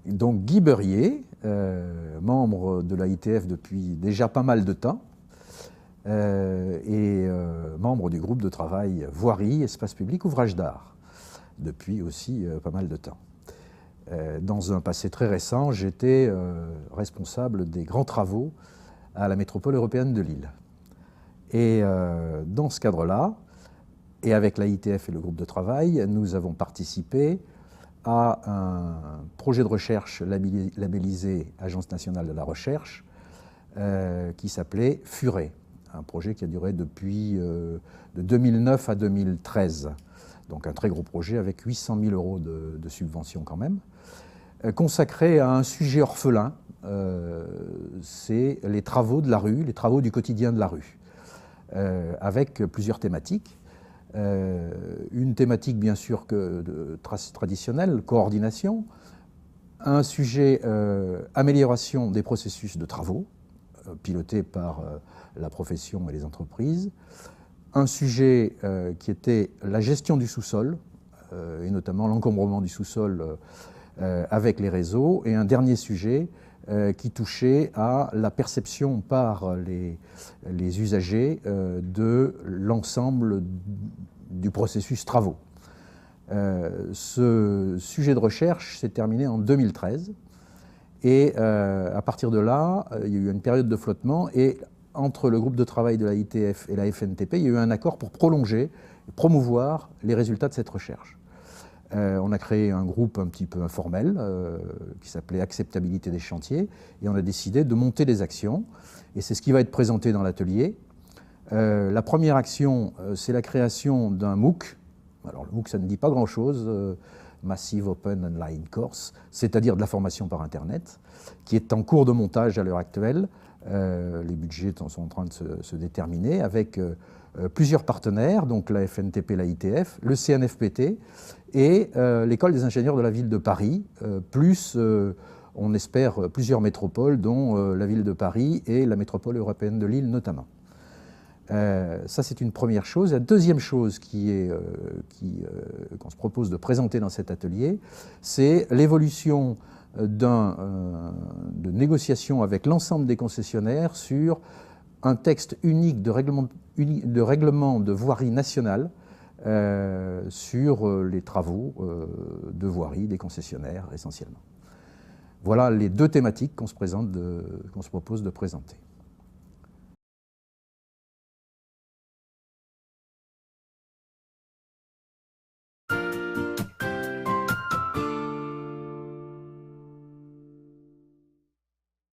Donc Guy Beurier, membre de la ITF depuis déjà pas mal de temps, et membre du groupe de travail Voirie, Espace public, Ouvrages d'art, depuis aussi pas mal de temps. Dans un passé très récent, j'étais responsable des grands travaux à la métropole européenne de Lille. Et dans ce cadre-là, et avec la ITF et le groupe de travail, nous avons participé à un projet de recherche labellisé Agence nationale de la recherche qui s'appelait FURE, un projet qui a duré depuis de 2009 à 2013. Donc un très gros projet avec 800 000 € de subvention quand même, consacré à un sujet orphelin, c'est les travaux de la rue, les travaux du quotidien de la rue, avec plusieurs thématiques. Une thématique bien sûr traditionnelle, coordination, un sujet amélioration des processus de travaux, piloté par la profession et les entreprises, un sujet qui était la gestion du sous-sol, et notamment l'encombrement du sous-sol avec les réseaux, et un dernier sujet qui touchait à la perception par les usagers de l'ensemble du processus travaux. Ce sujet de recherche s'est terminé en 2013 et à partir de là, il y a eu une période de flottement et entre le groupe de travail de la ITF et la FNTP, il y a eu un accord pour prolonger et promouvoir les résultats de cette recherche. On a créé un groupe un petit peu informel qui s'appelait Acceptabilité des chantiers et on a décidé de monter des actions et c'est ce qui va être présenté dans l'atelier. La première action, c'est la création d'un MOOC. Alors le MOOC, ça ne dit pas grand-chose, Massive Open Online Course, c'est-à-dire de la formation par Internet, qui est en cours de montage à l'heure actuelle. Les budgets sont en train de se déterminer avec plusieurs partenaires, donc la FNTP, la ITF, le CNFPT et l'École des ingénieurs de la ville de Paris, plus, on espère, plusieurs métropoles, dont la ville de Paris et la métropole européenne de Lille notamment. Ça, c'est une première chose. La deuxième chose qu'on se propose de présenter dans cet atelier, c'est l'évolution de négociations avec l'ensemble des concessionnaires sur un texte unique de règlement de voirie nationale sur les travaux de voirie des concessionnaires essentiellement. Voilà les deux thématiques qu'on se propose de présenter.